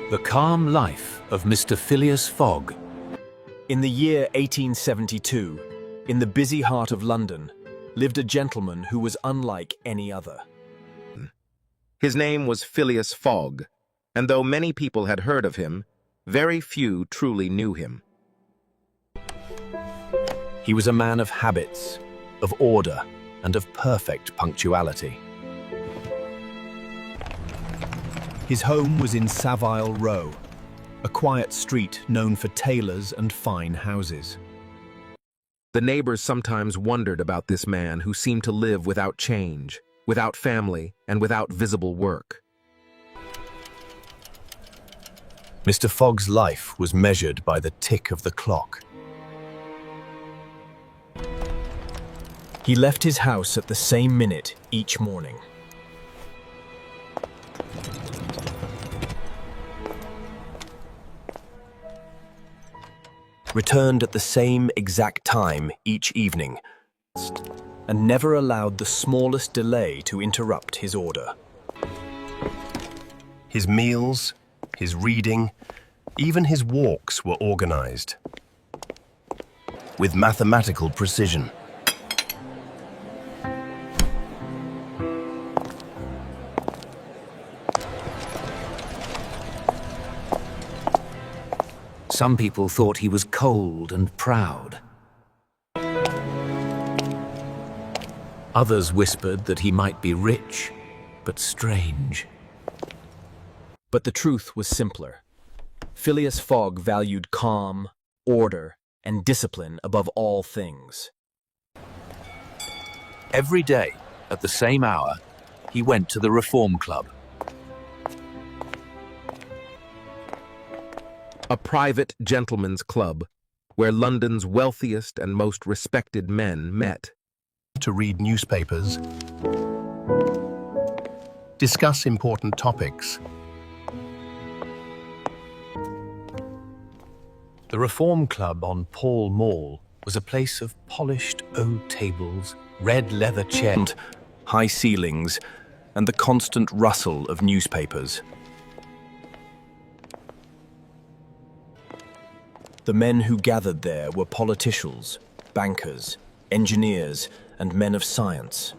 The calm life of Mr. Phileas Fogg. In the year 1872, in the busy heart of London, lived a gentleman who was unlike any other. His name was Phileas Fogg, and though many people had heard of him, very few truly knew him. He was a man of habits, of order, and of perfect punctuality. His home was in Savile Row, a quiet street known for tailors and fine houses. The neighbors sometimes wondered about this man who seemed to live without change, without family, and without visible work. Mr. Fogg's life was measured by the tick of the clock. He left his house at the same minute each morning. Returned at the same exact time each evening, and never allowed the smallest delay to interrupt his order. His meals, his reading, even his walks were organized with mathematical precision. Some people thought he was cold and proud. Others whispered that he might be rich, but strange. But the truth was simpler. Phileas Fogg valued calm, order, and discipline above all things. Every day, at the same hour, he went to the Reform Club. A private gentlemen's club where London's wealthiest and most respected men met. To read newspapers, discuss important topics. The Reform Club on Pall Mall was a place of polished oak tables, red leather chairs, high ceilings, and the constant rustle of newspapers. The men who gathered there were politicians, bankers, engineers, and men of science.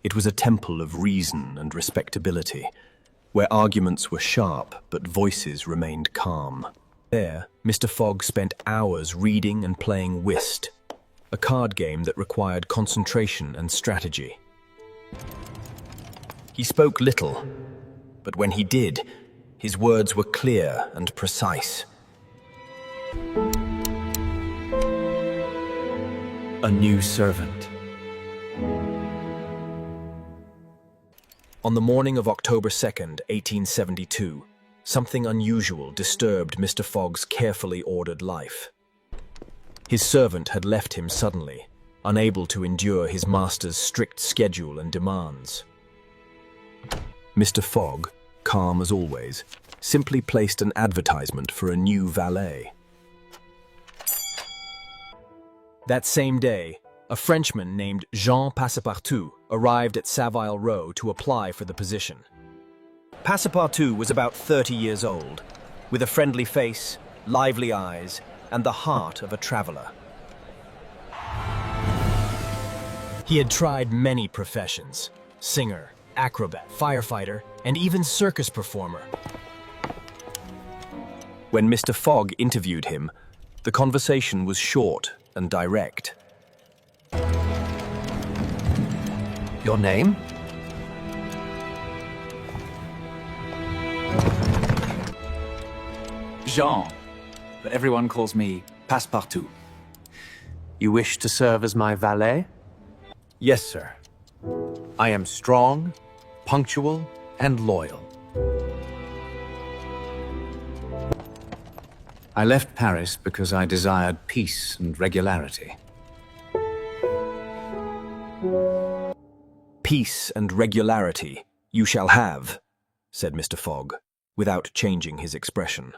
It was a temple of reason and respectability, where arguments were sharp but voices remained calm. There, Mr. Fogg spent hours reading and playing whist, a card game that required concentration and strategy. He spoke little, but when he did, his words were clear and precise. A new servant. On the morning of October 2nd, 1872, something unusual disturbed Mr. Fogg's carefully ordered life. His servant had left him suddenly, unable to endure his master's strict schedule and demands. Mr. Fogg, calm as always, simply placed an advertisement for a new valet. That same day, a Frenchman named Jean Passepartout arrived at Savile Row to apply for the position. Passepartout was about 30 years old, with a friendly face, lively eyes, and the heart of a traveler. He had tried many professions: singer, acrobat, firefighter, and even circus performer. When Mr. Fogg interviewed him, the conversation was short and direct. Your name? Jean, but everyone calls me Passepartout. You wish to serve as my valet? Yes, sir. I am strong, punctual, and loyal. I left Paris because I desired peace and regularity. Peace and regularity you shall have, said Mr. Fogg, without changing his expression.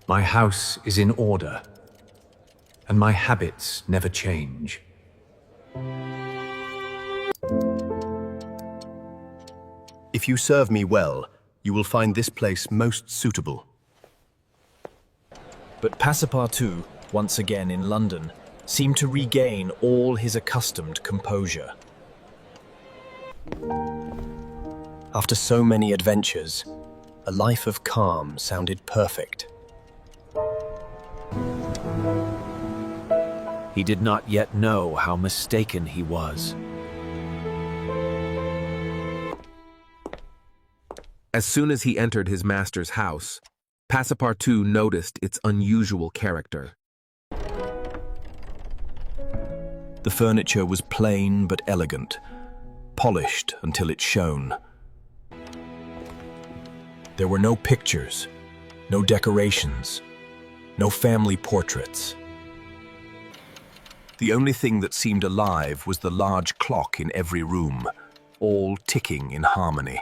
My house is in order, and my habits never change. If you serve me well, You will find this place most suitable. But Passepartout, once again in London, seemed to regain all his accustomed composure. After so many adventures, a life of calm sounded perfect. He did not yet know how mistaken he was. As soon as he entered his master's house, Passepartout noticed its unusual character. The furniture was plain but elegant, polished until it shone. There were no pictures, no decorations, no family portraits. The only thing that seemed alive was the large clock in every room, all ticking in harmony.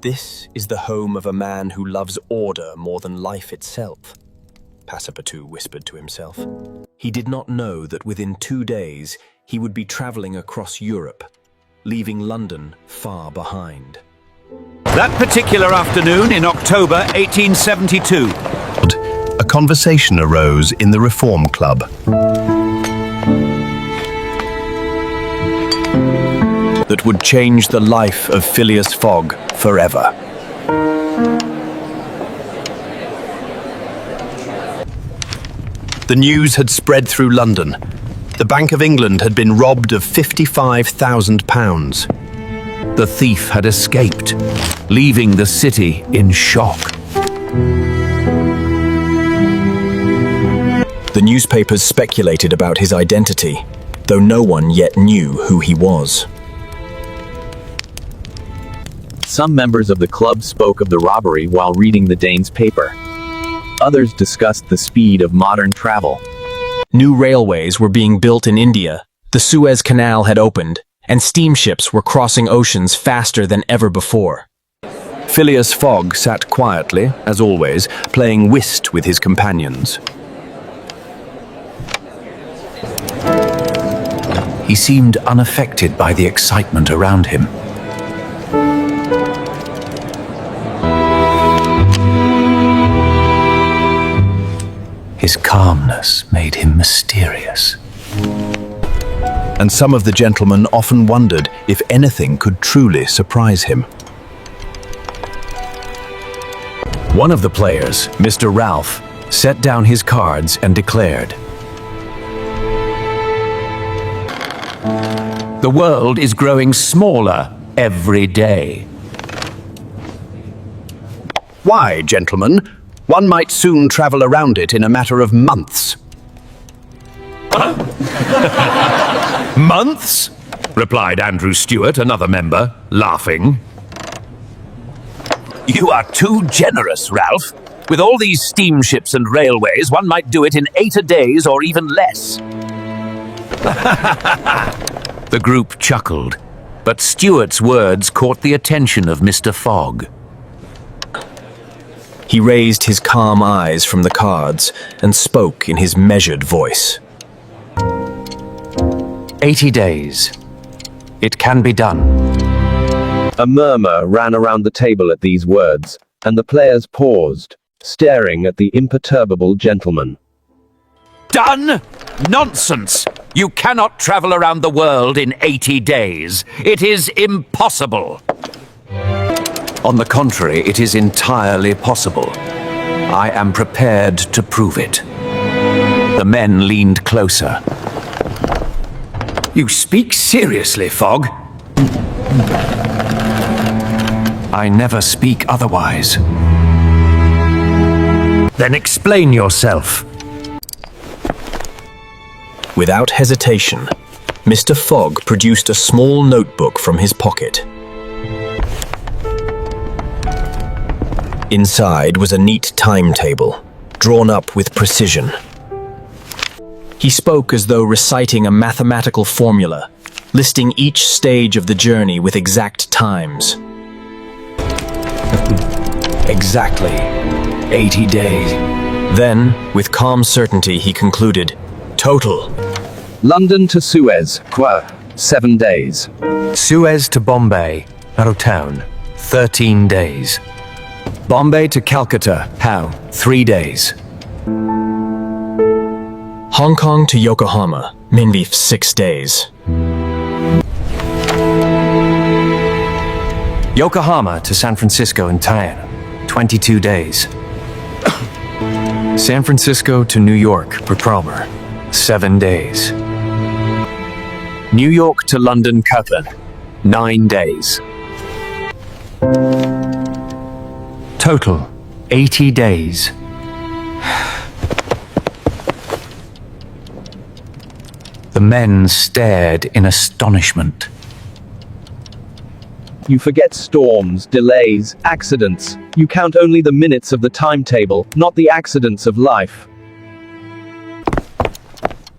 This is the home of a man who loves order more than life itself, Passepartout whispered to himself. He did not know that within 2 days he would be traveling across Europe, leaving London far behind. That particular afternoon in October 1872, A conversation arose in the Reform Club. That would change the life of Phileas Fogg forever. The news had spread through London. The Bank of England had been robbed of £55,000. the thief had escaped, leaving the city in shock. The newspapers speculated about his identity, though no one yet knew who he was. Some members of the club spoke of the robbery while reading the Dane's paper. Others discussed the speed of modern travel. New railways were being built in India, the Suez Canal had opened, and steamships were crossing oceans faster than ever before. Phileas Fogg sat quietly, as always, playing whist with his companions. He seemed unaffected by the excitement around him. His calmness made him mysterious. And some of the gentlemen often wondered if anything could truly surprise him. One of the players, Mr. Ralph, set down his cards and declared, "The world is growing smaller every day." Why, gentlemen? One might soon travel around it in a matter of months. "Months?" replied Andrew Stewart, another member, laughing. "You are too generous, Ralph. With all these steamships and railways, one might do it in 8 days or even less." The group chuckled, but Stewart's words caught the attention of Mr. Fogg. He raised his calm eyes from the cards and spoke in his measured voice. 80 days. It can be done. A murmur ran around the table at these words, and the players paused, staring at the imperturbable gentleman. Done? Nonsense! You cannot travel around the world in 80 days. It is impossible. On the contrary, it is entirely possible. I am prepared to prove it. The men leaned closer. You speak seriously, Fogg? I never speak otherwise. Then explain yourself. Without hesitation, Mr. Fogg produced a small notebook from his pocket. Inside was a neat timetable, drawn up with precision. He spoke as though reciting a mathematical formula, listing each stage of the journey with exact times. Exactly 80 days. Then, with calm certainty, he concluded, "Total. London to Suez, 7 days. Suez to Bombay, Town, 13 days. Bombay to Calcutta, how? 3 days. Hong Kong to Yokohama, maybe 6 days. Yokohama to San Francisco and Taiwan, 22 days. San Francisco to New York, Promer, 7 days. New York to London, Cutler, 9 days. Total, 80 days. The men stared in astonishment. You forget storms, delays, accidents. You count only the minutes of the timetable, not the accidents of life.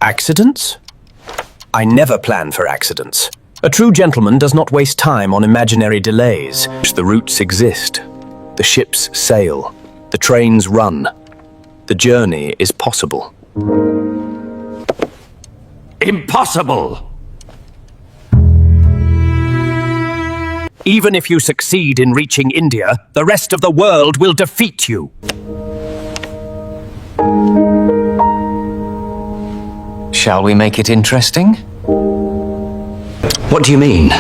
Accidents? I never plan for accidents. A true gentleman does not waste time on imaginary delays. The routes exist. The ships sail. The trains run. The journey is possible. Impossible! Even if you succeed in reaching India, the rest of the world will defeat you. Shall we make it interesting? What do you mean?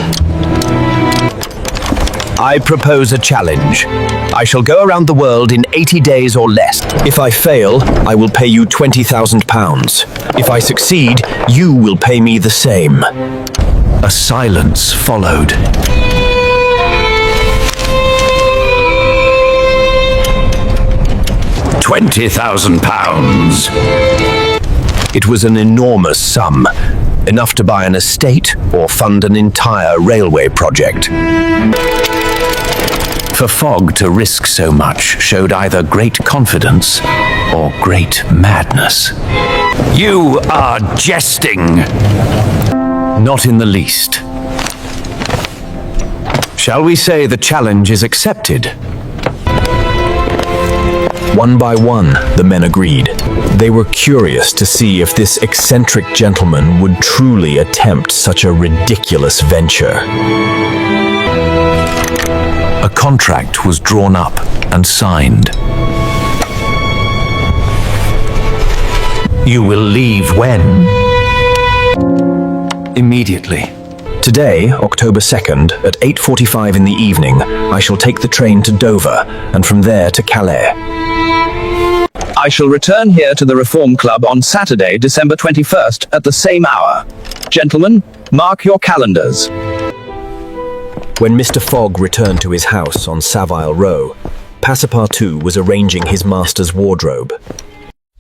I propose a challenge. I shall go around the world in 80 days or less. If I fail, I will pay you £20,000. If I succeed, you will pay me the same. A silence followed. £20,000. It was an enormous sum, enough to buy an estate or fund an entire railway project. For Fogg to risk so much showed either great confidence or great madness. You are jesting. Not in the least. Shall we say the challenge is accepted? One by one, the men agreed. They were curious to see if this eccentric gentleman would truly attempt such a ridiculous venture. A contract was drawn up and signed. You will leave when? Immediately. Today, October 2nd, at 8:45 in the evening, I shall take the train to Dover, and from there to Calais. I shall return here to the Reform Club on Saturday, December 21st, at the same hour. Gentlemen, mark your calendars. When Mr. Fogg returned to his house on Savile Row, Passepartout was arranging his master's wardrobe.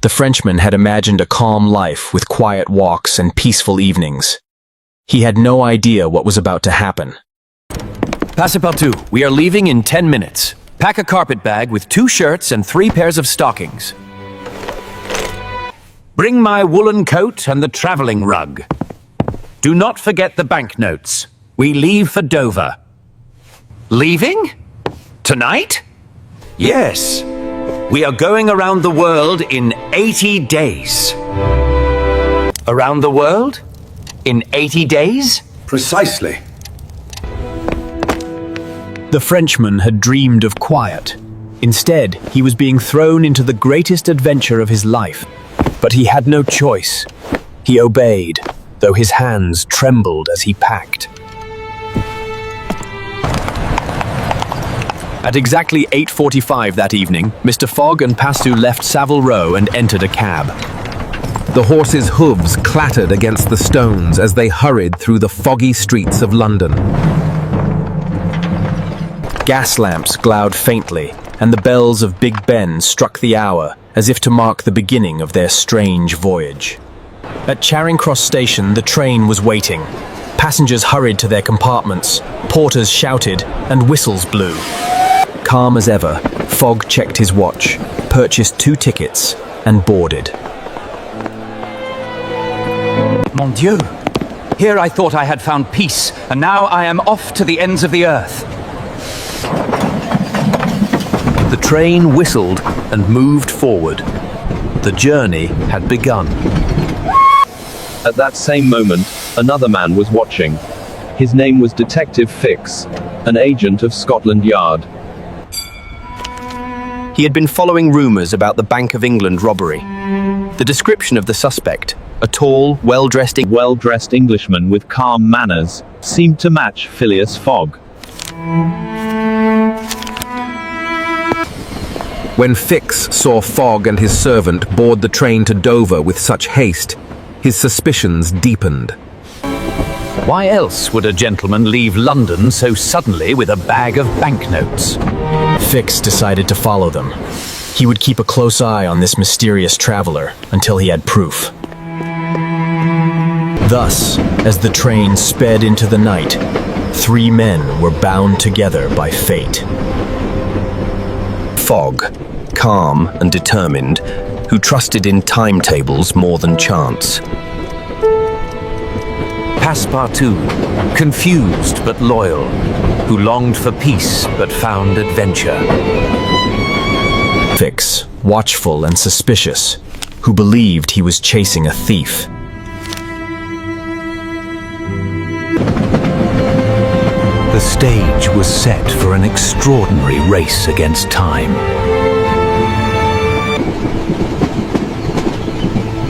The Frenchman had imagined a calm life with quiet walks and peaceful evenings. He had no idea what was about to happen. Passepartout, we are leaving in 10 minutes. Pack a carpet bag with 2 shirts and 3 pairs of stockings. Bring my woolen coat and the travelling rug. Do not forget the banknotes. We leave for Dover. Leaving? Tonight? Yes. We are going around the world in 80 days. Around the world? In 80 days? Precisely. The Frenchman had dreamed of quiet. Instead, he was being thrown into the greatest adventure of his life. But he had no choice. He obeyed, though his hands trembled as he packed. At exactly 8:45 that evening, Mr. Fogg and Passepartout left Savile Row and entered a cab. The horses' hooves clattered against the stones as they hurried through the foggy streets of London. Gas lamps glowered faintly, and the bells of Big Ben struck the hour as if to mark the beginning of their strange voyage. At Charing Cross Station, the train was waiting. Passengers hurried to their compartments, porters shouted, and whistles blew. Calm as ever, Fogg checked his watch, purchased 2 tickets, and boarded. Mon Dieu! Here I thought I had found peace, and now I am off to the ends of the earth. The train whistled and moved forward. The journey had begun. At that same moment, another man was watching. His name was Detective Fix, an agent of Scotland Yard. He had been following rumours about the Bank of England robbery. The description of the suspect, a tall, well-dressed Englishman with calm manners, seemed to match Phileas Fogg. When Fix saw Fogg and his servant board the train to Dover with such haste, his suspicions deepened. Why else would a gentleman leave London so suddenly with a bag of banknotes? Fix decided to follow them. He would keep a close eye on this mysterious traveler until he had proof. Thus, as the train sped into the night, 3 men were bound together by fate. Fogg, calm and determined, who trusted in timetables more than chance. Passepartout, confused but loyal, who longed for peace but found adventure. Fix, watchful and suspicious, who believed he was chasing a thief. The stage was set for an extraordinary race against time.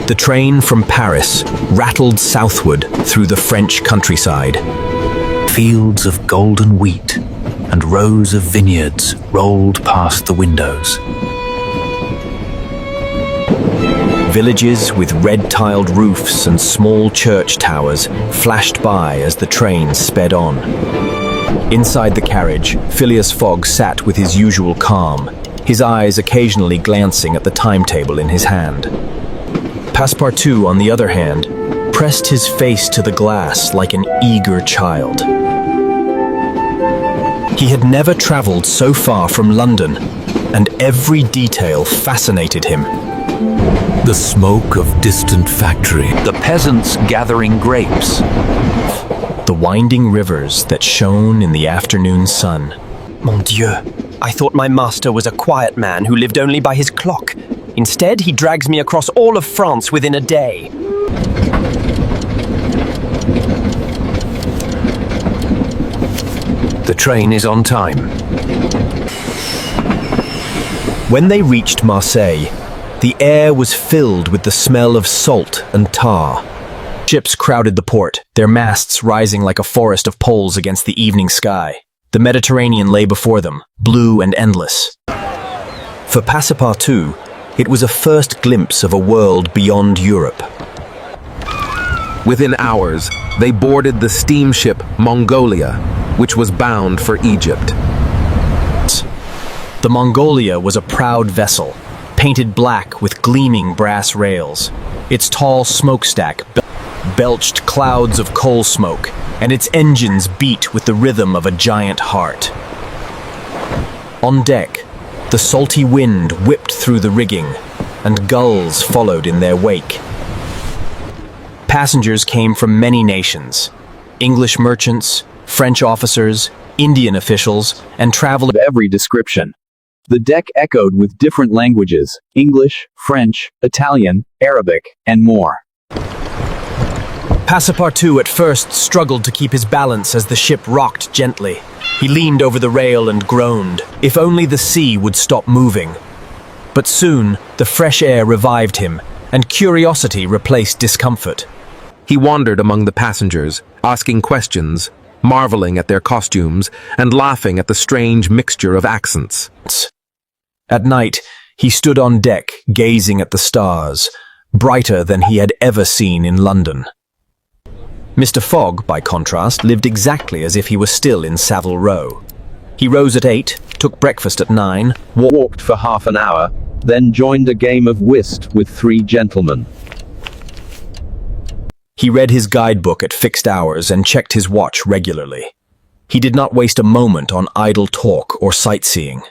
The train from Paris rattled southward through the French countryside. Fields of golden wheat and rows of vineyards rolled past the windows. Villages with red-tiled roofs and small church towers flashed by as the train sped on. Inside the carriage, Phileas Fogg sat with his usual calm, his eyes occasionally glancing at the timetable in his hand. Passepartout, on the other hand, pressed his face to the glass like an eager child. He had never traveled so far from London, and every detail fascinated him. The smoke of distant factory, the peasants gathering grapes, the winding rivers that shone in the afternoon sun. Mon Dieu, I thought my master was a quiet man who lived only by his clock. Instead, he drags me across all of France within a day. The train is on time. When they reached Marseille, the air was filled with the smell of salt and tar. Ships crowded the port, their masts rising like a forest of poles against the evening sky. The Mediterranean lay before them, blue and endless. For Passepartout, it was a first glimpse of a world beyond Europe. Within hours, they boarded the steamship Mongolia, which was bound for Egypt. The Mongolia was a proud vessel, painted black with gleaming brass rails. Its tall smokestack belched clouds of coal smoke, and its engines beat with the rhythm of a giant heart. On deck, the salty wind whipped through the rigging, and gulls followed in their wake. Passengers came from many nations: English merchants, French officers, Indian officials, and travelers Of every description. The deck echoed with different languages: English, French, Italian, Arabic, and more. Passepartout at first struggled to keep his balance as the ship rocked gently. He leaned over the rail and groaned. If only the sea would stop moving. But soon, the fresh air revived him, and curiosity replaced discomfort. He wandered among the passengers, asking questions, marveling at their costumes, and laughing at the strange mixture of accents. At night, he stood on deck, gazing at the stars, brighter than he had ever seen in London. Mr. Fogg, by contrast, lived exactly as if he were still in Savile Row. He rose at 8, took breakfast at 9, Walked for half an hour, then joined a game of whist with 3 gentlemen. He read his guidebook at fixed hours and checked his watch regularly. He did not waste a moment on idle talk or sightseeing.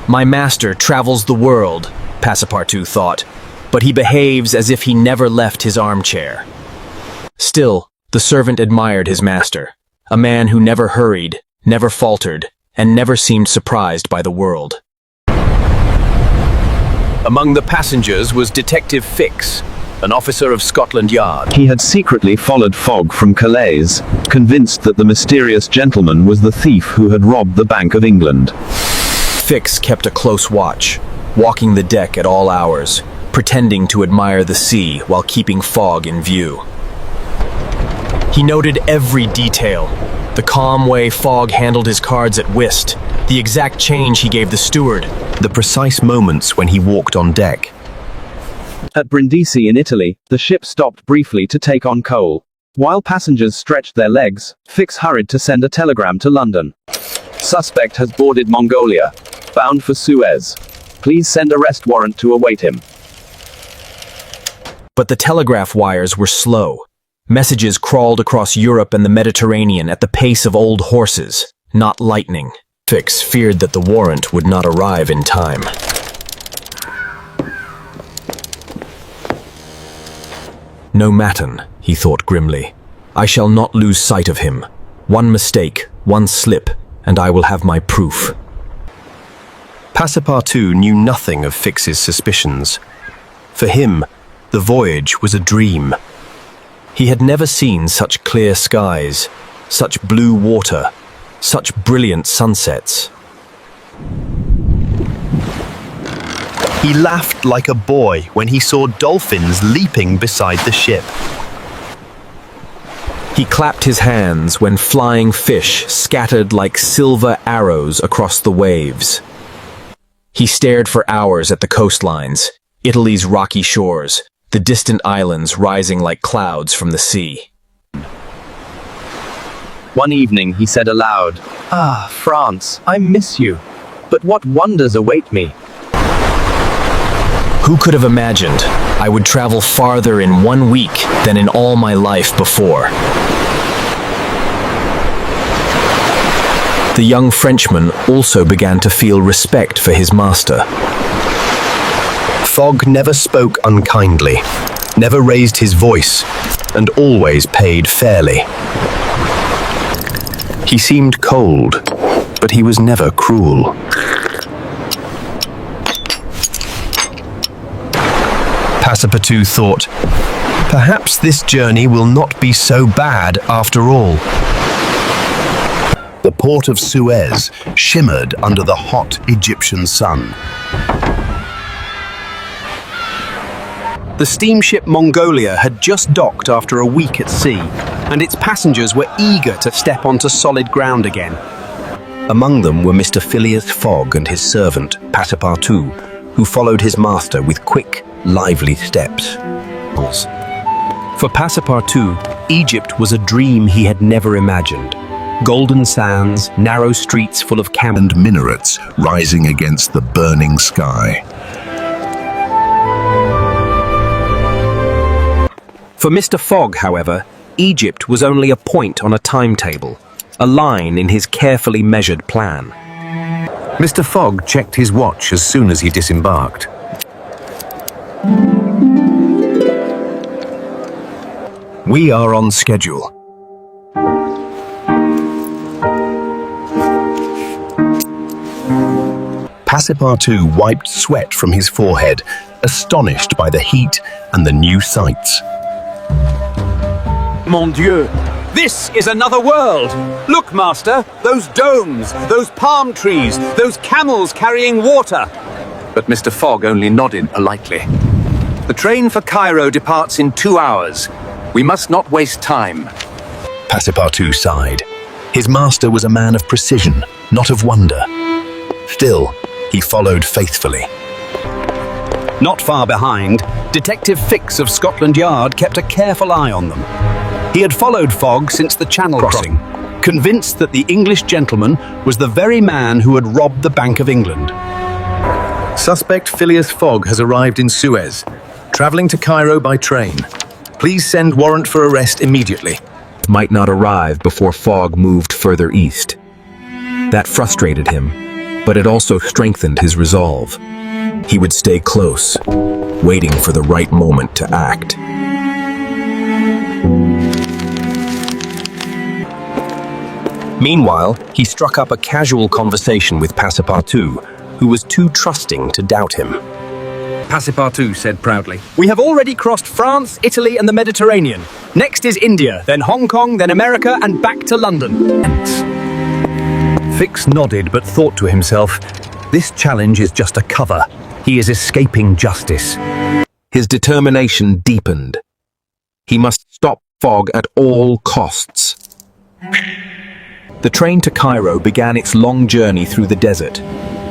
My master travels the world, Passepartout thought, but he behaves as if he never left his armchair. Still, the servant admired his master, a man who never hurried, never faltered, and never seemed surprised by the world. Among the passengers was Detective Fix, an officer of Scotland Yard. He had secretly followed Fogg from Calais, convinced that the mysterious gentleman was the thief who had robbed the Bank of England. Fix kept a close watch, walking the deck at all hours, pretending to admire the sea while keeping Fogg in view. He noted every detail, the calm way Fogg handled his cards at whist, the exact change he gave the steward, the precise moments when he walked on deck. At Brindisi in Italy, the ship stopped briefly to take on coal. While passengers stretched their legs, Fix hurried to send a telegram to London. Suspect has boarded Mongolia, bound for Suez. Please send arrest warrant to await him. But the telegraph wires were slow. Messages crawled across Europe and the Mediterranean at the pace of old horses, not lightning. Fix feared that the warrant would not arrive in time. No Matin, he thought grimly. I shall not lose sight of him. One mistake, one slip, and I will have my proof. Passepartout knew nothing of Fix's suspicions. For him, the voyage was a dream. He had never seen such clear skies, such blue water, such brilliant sunsets. He laughed like a boy when he saw dolphins leaping beside the ship. He clapped his hands when flying fish scattered like silver arrows across the waves. He stared for hours at the coastlines, Italy's rocky shores, the distant islands rising like clouds from the sea. One evening he said aloud, "Ah, France, I miss you. But what wonders await me?" Who could have imagined I would travel farther in 1 week than in all my life before? The young Frenchman also began to feel respect for his master. Fogg never spoke unkindly, never raised his voice, and always paid fairly. He seemed cold, but he was never cruel. Passepartout thought, perhaps this journey will not be so bad after all. The port of Suez shimmered under the hot Egyptian sun. The steamship Mongolia had just docked after a week at sea, and its passengers were eager to step onto solid ground again. Among them were Mr. Phileas Fogg and his servant, Passepartout, who followed his master with quick, lively steps. For Passepartout, Egypt was a dream he had never imagined. Golden sands, narrow streets full of camels, and minarets rising against the burning sky. For Mr. Fogg, however, Egypt was only a point on a timetable, a line in his carefully measured plan. Mr. Fogg checked his watch as soon as he disembarked. We are on schedule. Passepartout wiped sweat from his forehead, astonished by the heat and the new sights. Mon Dieu! This is another world! Look, Master! Those domes, those palm trees, those camels carrying water! But Mr. Fogg only nodded politely. The train for Cairo departs in 2 hours. We must not waste time. Passepartout sighed. His master was a man of precision, not of wonder. Still, he followed faithfully. Not far behind, Detective Fix of Scotland Yard kept a careful eye on them. He had followed Fogg since the Channel crossing, convinced that the English gentleman was the very man who had robbed the Bank of England. Suspect Phileas Fogg has arrived in Suez, traveling to Cairo by train. Please send warrant for arrest immediately. Might not arrive before Fogg moved further east. That frustrated him, but it also strengthened his resolve. He would stay close, waiting for the right moment to act. Meanwhile, he struck up a casual conversation with Passepartout, who was too trusting to doubt him. Passepartout said proudly. We have already crossed France, Italy, and the Mediterranean. Next is India, then Hong Kong, then America, and back to London. Fix nodded but thought to himself, this challenge is just a cover. He is escaping justice. His determination deepened. He must stop Fogg at all costs. The train to Cairo began its long journey through the desert.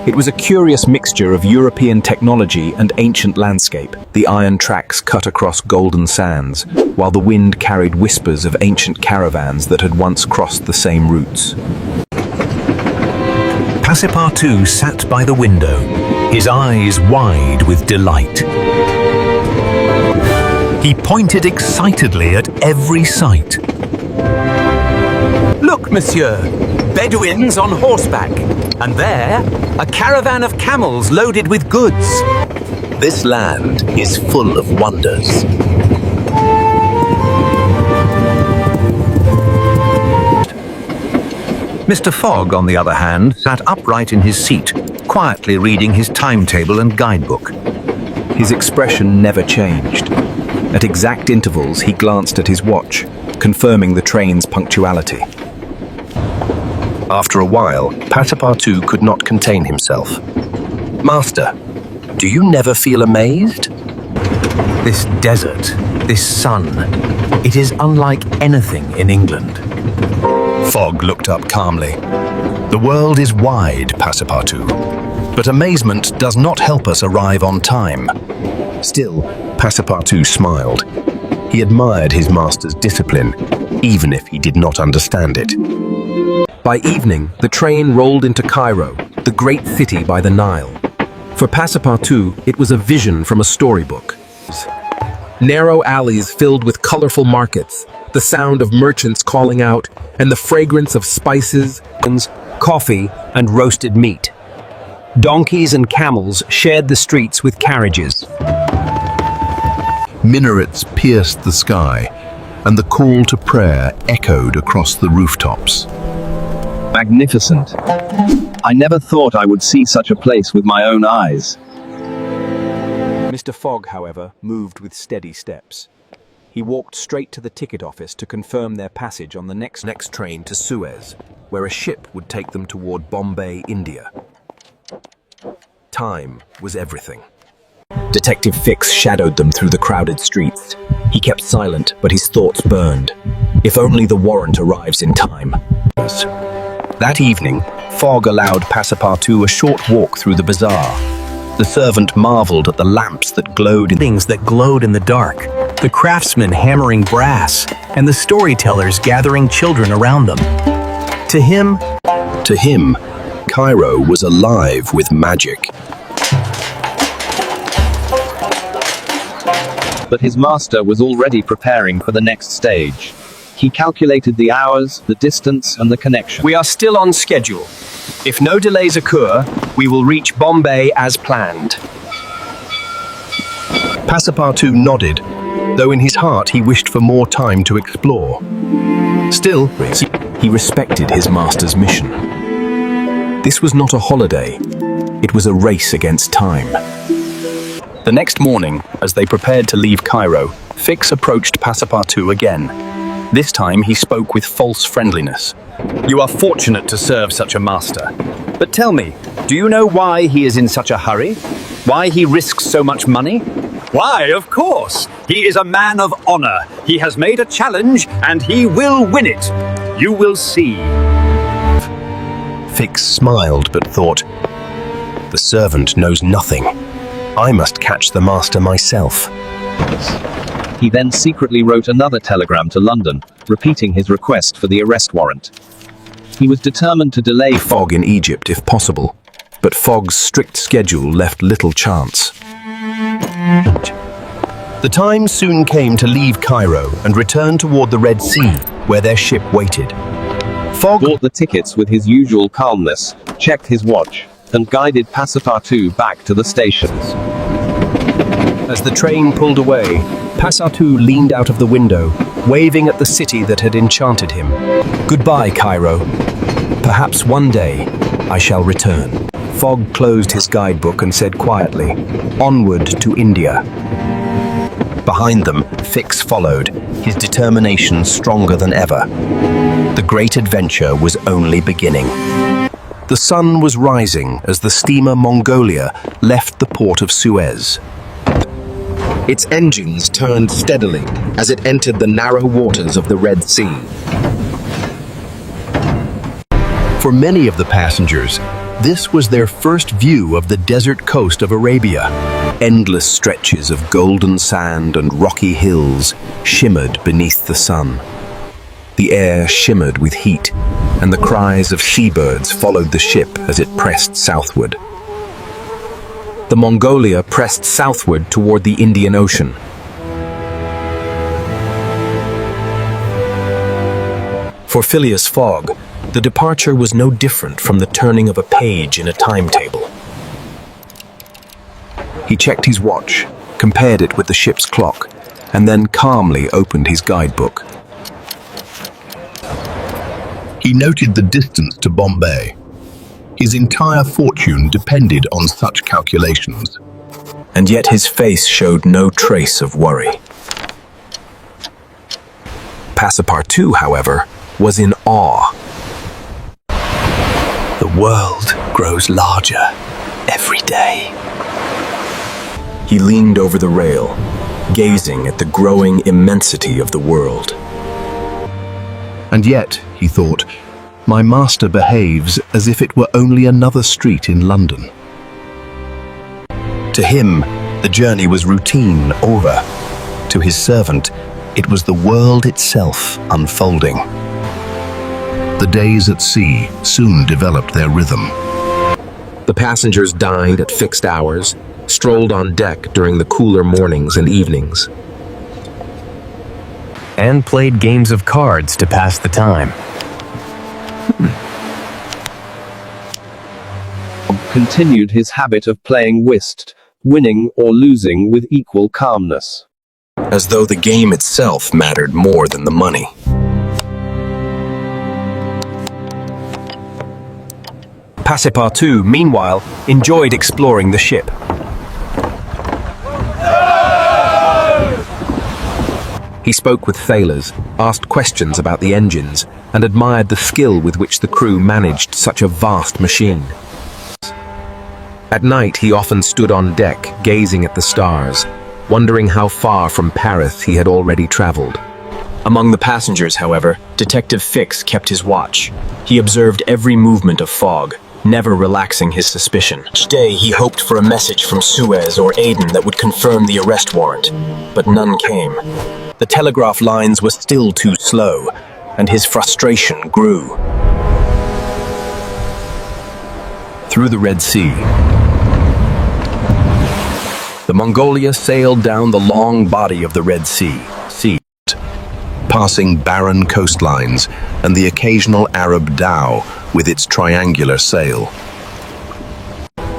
It was a curious mixture of European technology and ancient landscape. The iron tracks cut across golden sands, while the wind carried whispers of ancient caravans that had once crossed the same routes. Passepartout sat by the window, his eyes wide with delight. He pointed excitedly at every sight. Look, monsieur, Bedouins on horseback, and there, a caravan of camels loaded with goods. This land is full of wonders. Mr. Fogg, on the other hand, sat upright in his seat, quietly reading his timetable and guidebook. His expression never changed. At exact intervals, he glanced at his watch, confirming the train's punctuality. After a while, Passepartout could not contain himself. Master, do you never feel amazed? This desert, this sun, it is unlike anything in England. Fogg looked up calmly. The world is wide, Passepartout, but amazement does not help us arrive on time. Still, Passepartout smiled. He admired his master's discipline, even if he did not understand it. By evening, the train rolled into Cairo, the great city by the Nile. For Passepartout, it was a vision from a storybook. Narrow alleys filled with colorful markets, the sound of merchants calling out, and the fragrance of spices, Coffee, and roasted meat. Donkeys and camels shared the streets with carriages. Minarets pierced the sky, and the call to prayer echoed across the rooftops. Magnificent. I never thought I would see such a place with my own eyes. Mr. Fogg, however, moved with steady steps. He walked straight to the ticket office to confirm their passage on the next train to Suez, where a ship would take them toward Bombay, India. Time was everything. Detective Fix shadowed them through the crowded streets. He kept silent, but his thoughts burned. If only the warrant arrives in time. That evening, Fogg allowed Passepartout a short walk through the bazaar. The servant marveled at the lamps that glowed in Things that glowed in the dark, the craftsmen hammering brass, and the storytellers gathering children around them. To him, Cairo was alive with magic. But his master was already preparing for the next stage. He calculated the hours, the distance, and the connection. We are still on schedule. If no delays occur, we will reach Bombay as planned. Passepartout nodded, though in his heart he wished for more time to explore. Still, He respected his master's mission. This was not a holiday. It was a race against time. the next morning, as they prepared to leave Cairo, Fix approached Passepartout again. This time he spoke with false friendliness. You are fortunate to serve such a master. But tell me, do you know why he is in such a hurry? Why he risks so much money? Why, of course! He is a man of honor. He has made a challenge, and he will win it. You will see. Fix smiled but thought, the servant knows nothing. I must catch the master myself. He then secretly wrote another telegram to London, repeating his request for the arrest warrant. He was determined to delay Fogg in Egypt if possible, but Fogg's strict schedule left little chance. The time soon came to leave Cairo and return toward the Red Sea, where their ship waited. Fogg bought the tickets with his usual calmness, checked his watch, and guided Passepartout back to the stations. As the train pulled away, Passepartout leaned out of the window, waving at the city that had enchanted him. Goodbye, Cairo. Perhaps one day I shall return. Fogg closed his guidebook and said quietly, "Onward to India." Behind them, Fix followed, his determination stronger than ever. The great adventure was only beginning. The sun was rising as the steamer Mongolia left the port of Suez. Its engines turned steadily as it entered the narrow waters of the Red Sea. For many of the passengers, this was their first view of the desert coast of Arabia. Endless stretches of golden sand and rocky hills shimmered beneath the sun. The air shimmered with heat, and the cries of seabirds followed the ship as it pressed southward. The Mongolia pressed southward toward the Indian Ocean. For Phileas Fogg, the departure was no different from the turning of a page in a timetable. He checked his watch, compared it with the ship's clock, and then calmly opened his guidebook. He noted the distance to Bombay. His entire fortune depended on such calculations. And yet his face showed no trace of worry. Passepartout, however, was in awe. The world grows larger every day. He leaned over the rail, gazing at the growing immensity of the world. And yet, he thought, my master behaves as if it were only another street in London. To him, the journey was routine over. To his servant, it was the world itself unfolding. The days at sea soon developed their rhythm. The passengers dined at fixed hours, strolled on deck during the cooler mornings and evenings, And played games of cards to pass the time. Continued his habit of playing whist, winning or losing with equal calmness. as though the game itself mattered more than the money. Passepartout, meanwhile, enjoyed exploring the ship. He spoke with sailors, asked questions about the engines, and admired the skill with which the crew managed such a vast machine. At night, he often stood on deck, gazing at the stars, wondering how far from Paris he had already traveled. Among the passengers, however, Detective Fix kept his watch. He observed every movement of Fogg, never relaxing his suspicion. Each day he hoped for a message from Suez or Aden that would confirm the arrest warrant, but none came. The telegraph lines were still too slow, and his frustration grew. Through the Red Sea, the Mongolia sailed down the long body of the Red Sea, passing barren coastlines and the occasional Arab dhow with its triangular sail.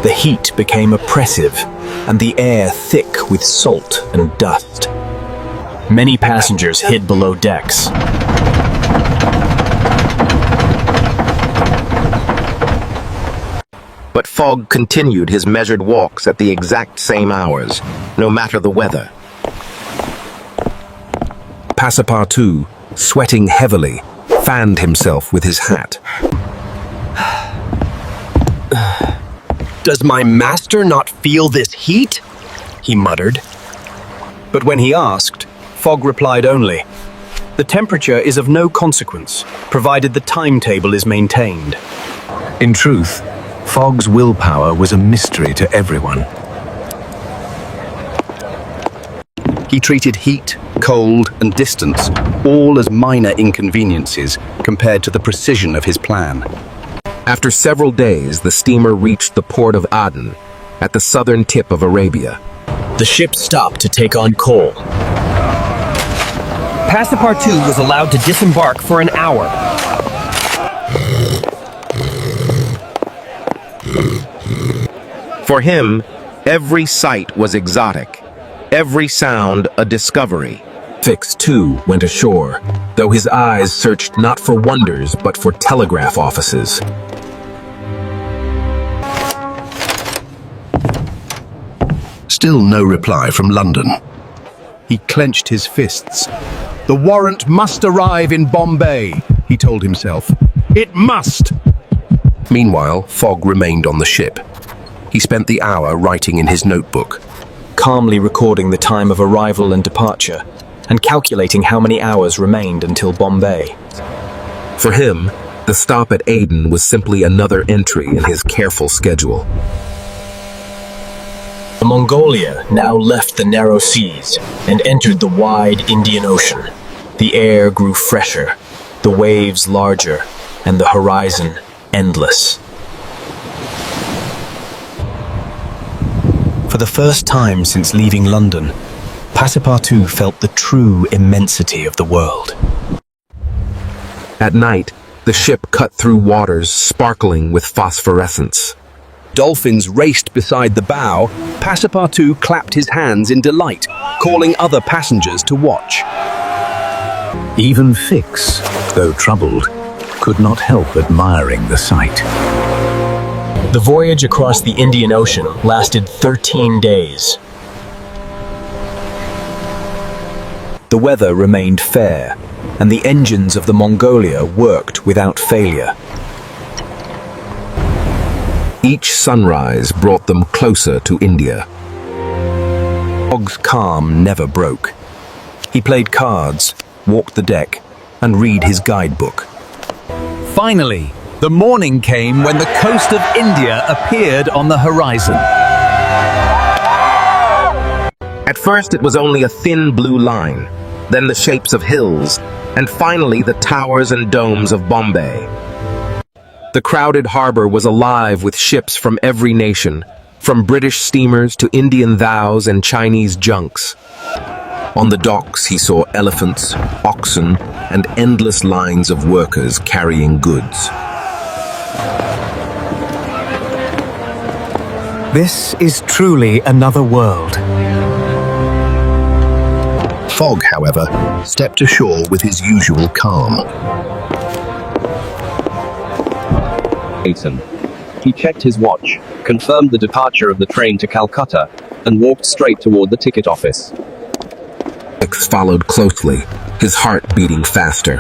The heat became oppressive, and the air thick with salt and dust. Many passengers hid below decks. but Fogg continued his measured walks at the exact same hours, no matter the weather. Passepartout, sweating heavily, fanned himself with his hat. Does my master not feel this heat? He muttered. But when he asked, Fogg replied only, "The temperature is of no consequence, provided the timetable is maintained." In truth, Fogg's willpower was a mystery to everyone. He treated heat, cold, and distance all as minor inconveniences compared to the precision of his plan. After several days, the steamer reached the port of Aden, at the southern tip of Arabia. The ship stopped to take on coal. Passepartout was allowed to disembark for an hour. For him, every sight was exotic, every sound a discovery. Fix, too, went ashore, though his eyes searched not for wonders but for telegraph offices. Still no reply from London. He clenched his fists. The warrant must arrive in Bombay, he told himself. It must! Meanwhile, Fogg remained on the ship. He spent the hour writing in his notebook, calmly recording the time of arrival and departure, and calculating how many hours remained until Bombay. For him, the stop at Aden was simply another entry in his careful schedule. The Mongolia now left the narrow seas and entered the wide Indian Ocean. The air grew fresher, the waves larger, and the horizon endless. For the first time since leaving London, Passepartout felt the true immensity of the world. At night, the ship cut through waters sparkling with phosphorescence. Dolphins raced beside the bow. Passepartout clapped his hands in delight, calling other passengers to watch. Even Fix, though troubled, could not help admiring the sight. The voyage across the Indian Ocean lasted 13 days. The weather remained fair, and the engines of the Mongolia worked without failure. Each sunrise brought them closer to India. Fogg's calm never broke. He played cards, walked the deck, and read his guidebook. Finally, the morning came when the coast of India appeared on the horizon. At first it was only a thin blue line, then the shapes of hills, and finally the towers and domes of Bombay. The crowded harbor was alive with ships from every nation, from British steamers to Indian dhows and Chinese junks. On the docks he saw elephants, oxen, and endless lines of workers carrying goods. This is truly another world. Fogg, however, stepped ashore with his usual calm. He checked his watch, confirmed the departure of the train to Calcutta, and walked straight toward the ticket office. Fix followed closely, his heart beating faster.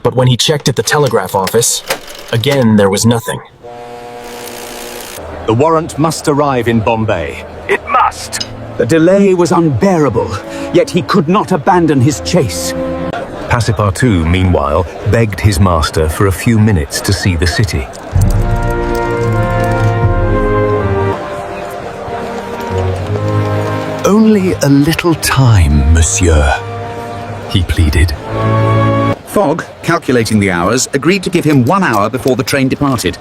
But when he checked at the telegraph office, again there was nothing. The warrant must arrive in Bombay. It must! The delay was unbearable, yet he could not abandon his chase. Passepartout, meanwhile, begged his master for a few minutes to see the city. Only a little time, monsieur, he pleaded. Fogg, calculating the hours, agreed to give him 1 hour before the train departed.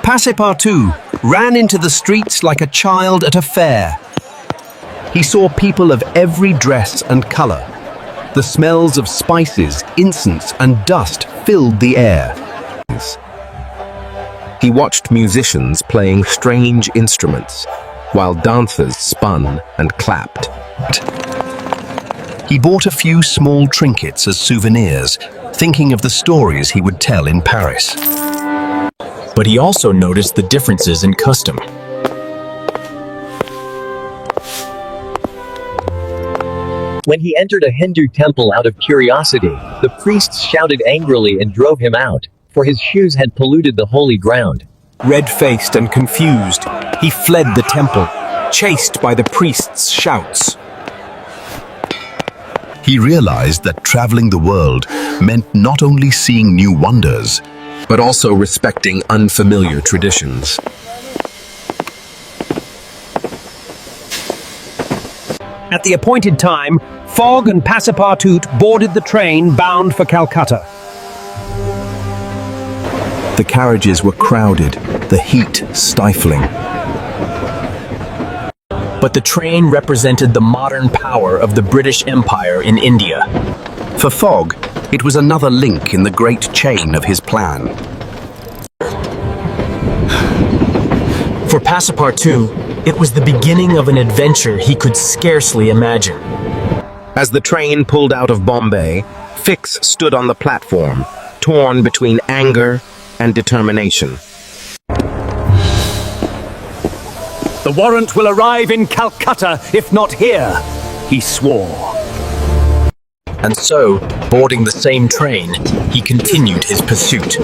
Passepartout ran into the streets like a child at a fair. He saw people of every dress and color. The smells of spices, incense, and dust filled the air. He watched musicians playing strange instruments, while dancers spun and clapped. He bought a few small trinkets as souvenirs, thinking of the stories he would tell in Paris. But he also noticed the differences in custom. When he entered a Hindu temple out of curiosity, the priests shouted angrily and drove him out, for his shoes had polluted the holy ground. Red-faced and confused, he fled the temple, chased by the priests' shouts. He realized that traveling the world meant not only seeing new wonders, but also respecting unfamiliar traditions. At the appointed time, Fogg and Passepartout boarded the train bound for Calcutta. The carriages were crowded, the heat stifling. But the train represented the modern power of the British Empire in India. For Fogg, it was another link in the great chain of his plan. For Passepartout, it was the beginning of an adventure he could scarcely imagine. As the train pulled out of Bombay, Fix stood on the platform, torn between anger and determination. The warrant will arrive in Calcutta, if not here, he swore. And so, boarding the same train, he continued his pursuit.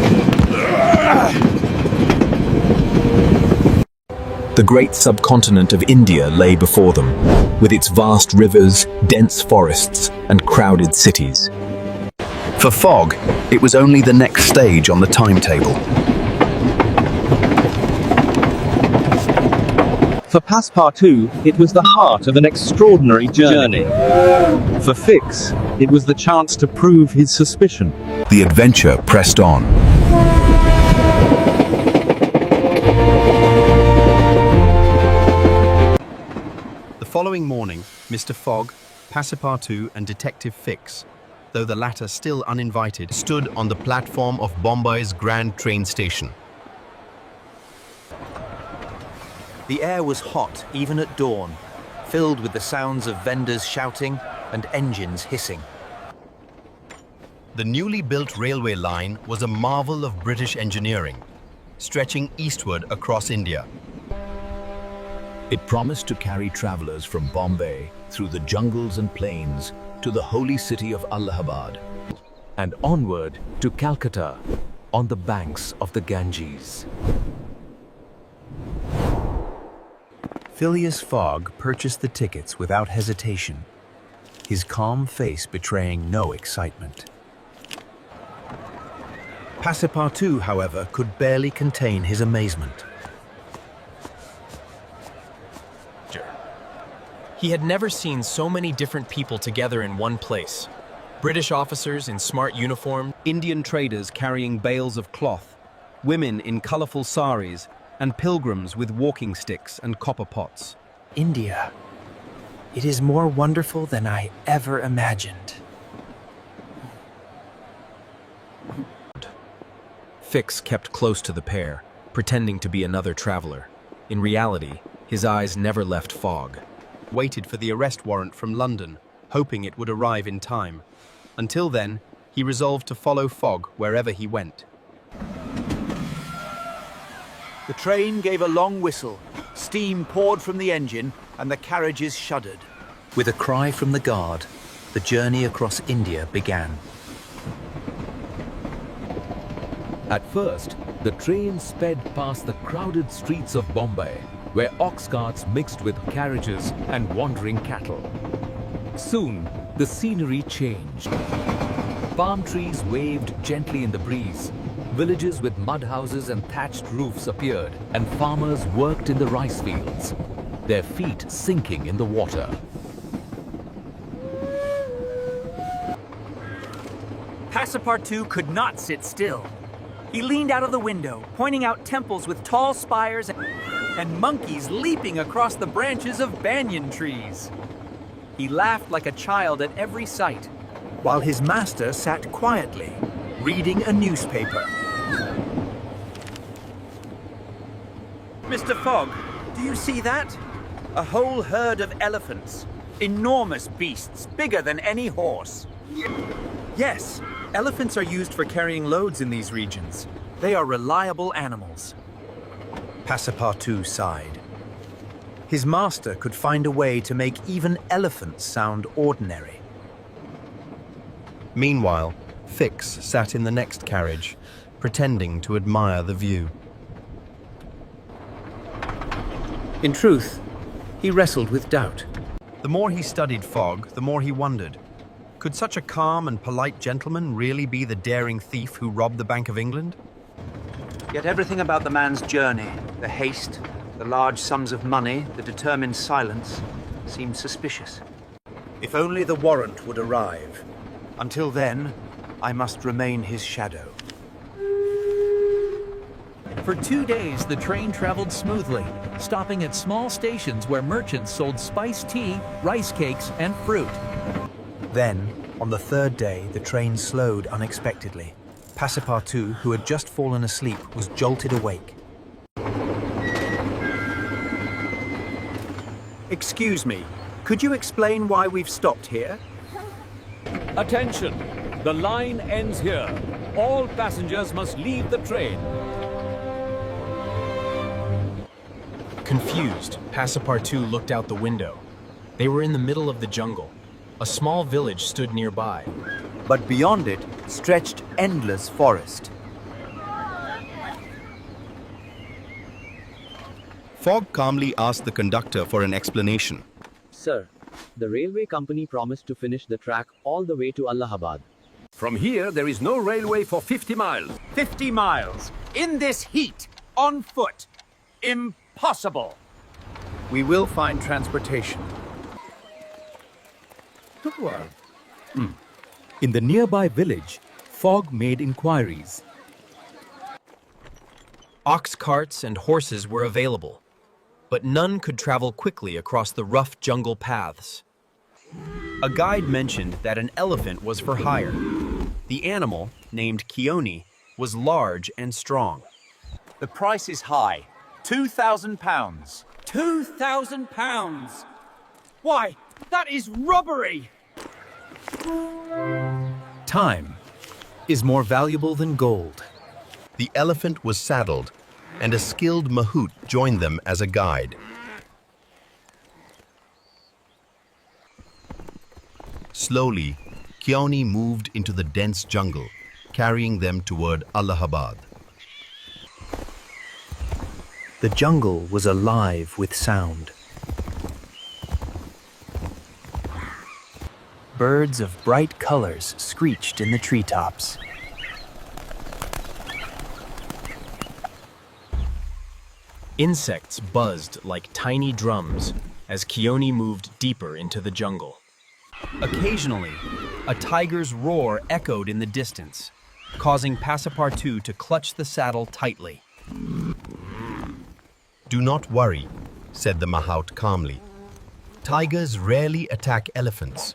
The great subcontinent of India lay before them, with its vast rivers, dense forests, and crowded cities. For Fogg, it was only the next stage on the timetable. For Passepartout, it was the heart of an extraordinary journey. For Fix, it was the chance to prove his suspicion. The adventure pressed on. The following morning, Mr. Fogg, Passepartout and Detective Fix, though the latter still uninvited, stood on the platform of Bombay's Grand Train Station. The air was hot even at dawn, filled with the sounds of vendors shouting and engines hissing. The newly built railway line was a marvel of British engineering, stretching eastward across India. It promised to carry travelers from Bombay through the jungles and plains to the holy city of Allahabad and onward to Calcutta on the banks of the Ganges. Phileas Fogg purchased the tickets without hesitation, his calm face betraying no excitement. Passepartout, however, could barely contain his amazement. He had never seen so many different people together in one place. British officers in smart uniform, Indian traders carrying bales of cloth, women in colorful saris, and pilgrims with walking sticks and copper pots. India. It is more wonderful than I ever imagined. Fix kept close to the pair, pretending to be another traveler. In reality, his eyes never left Fogg. Waited for the arrest warrant from London, hoping it would arrive in time. Until then, he resolved to follow Fogg wherever he went. The train gave a long whistle, steam poured from the engine, and the carriages shuddered. With a cry from the guard, the journey across India began. At first, the train sped past the crowded streets of Bombay, where ox carts mixed with carriages and wandering cattle. Soon, the scenery changed. Palm trees waved gently in the breeze. Villages with mud houses and thatched roofs appeared, and farmers worked in the rice fields, their feet sinking in the water. Passepartout could not sit still. He leaned out of the window, pointing out temples with tall spires and monkeys leaping across the branches of banyan trees. He laughed like a child at every sight, while his master sat quietly, reading a newspaper. Mr. Fogg, do you see that? A whole herd of elephants. Enormous beasts, bigger than any horse. Yes, elephants are used for carrying loads in these regions. They are reliable animals. Passepartout sighed. His master could find a way to make even elephants sound ordinary. Meanwhile, Fix sat in the next carriage, pretending to admire the view. In truth, he wrestled with doubt. The more he studied Fogg, the more he wondered. Could such a calm and polite gentleman really be the daring thief who robbed the Bank of England? Yet everything about the man's journey, the haste, the large sums of money, the determined silence, seemed suspicious. If only the warrant would arrive. Until then, I must remain his shadow. For 2 days, the train traveled smoothly, stopping at small stations where merchants sold spiced tea, rice cakes, and fruit. Then, on the third day, the train slowed unexpectedly. Passepartout, who had just fallen asleep, was jolted awake. Excuse me, could you explain why we've stopped here? Attention! The line ends here. All passengers must leave the train. Confused, Passepartout looked out the window. They were in the middle of the jungle. A small village stood nearby. But beyond it stretched endless forest. Fogg calmly asked the conductor for an explanation. Sir, the railway company promised to finish the track all the way to Allahabad. From here, there is no railway for 50 miles. 50 miles. In this heat. On foot. Impossible. We will find transportation. In the nearby village, Fogg made inquiries. Ox carts and horses were available, but none could travel quickly across the rough jungle paths. A guide mentioned that an elephant was for hire. The animal, named Keone, was large and strong. The price is high. £2,000. £2,000? Why, that is robbery! Time is more valuable than gold. The elephant was saddled, and a skilled mahout joined them as a guide. Slowly, Keone moved into the dense jungle, carrying them toward Allahabad. The jungle was alive with sound. Birds of bright colors screeched in the treetops. Insects buzzed like tiny drums as Keone moved deeper into the jungle. Occasionally, a tiger's roar echoed in the distance, causing Passepartout to clutch the saddle tightly. "Do not worry," said the mahout calmly. "Tigers rarely attack elephants."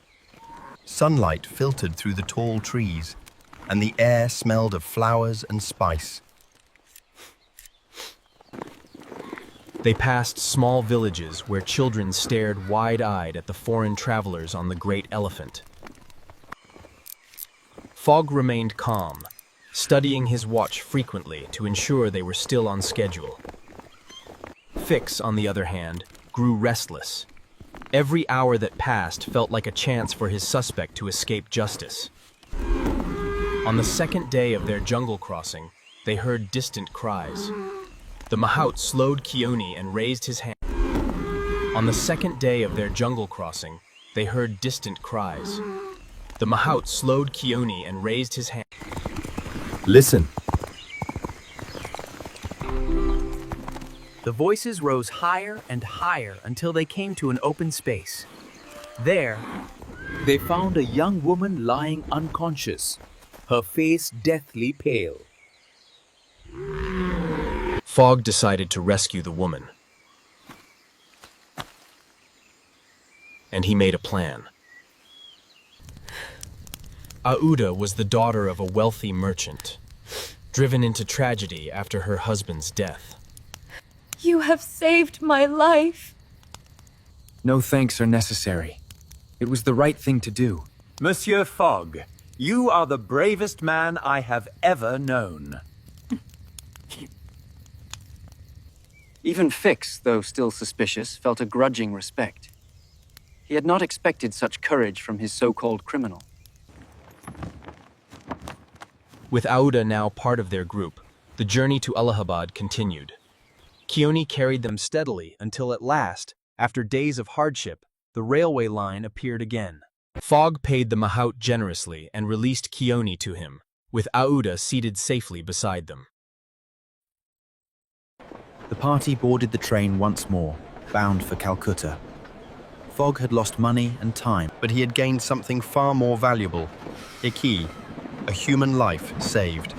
Sunlight filtered through the tall trees, and the air smelled of flowers and spice. They passed small villages where children stared wide-eyed at the foreign travelers on the great elephant. Fogg remained calm, studying his watch frequently to ensure they were still on schedule. Fix, on the other hand, grew restless. Every hour that passed felt like a chance for his suspect to escape justice. On the second day of their jungle crossing, they heard distant cries. The mahout slowed Keone and raised his hand. On the second day of their jungle crossing, they heard distant cries. The mahout slowed Keone and raised his hand. Listen. The voices rose higher and higher until they came to an open space. There, They found a young woman lying unconscious, her face deathly pale. Fogg decided to rescue the woman. And he made a plan. Aouda was the daughter of a wealthy merchant, driven into tragedy after her husband's death. You have saved my life. No thanks are necessary. It was the right thing to do. Monsieur Fogg, you are the bravest man I have ever known. Even Fix, though still suspicious, felt a grudging respect. He had not expected such courage from his so-called criminal. With Aouda now part of their group, the journey to Allahabad continued. Keone carried them steadily until at last, after days of hardship, the railway line appeared again. Fogg paid the mahout generously and released Keone to him, with Aouda seated safely beside them. The party boarded the train once more, bound for Calcutta. Fogg had lost money and time, but he had gained something far more valuable, a key, a human life saved.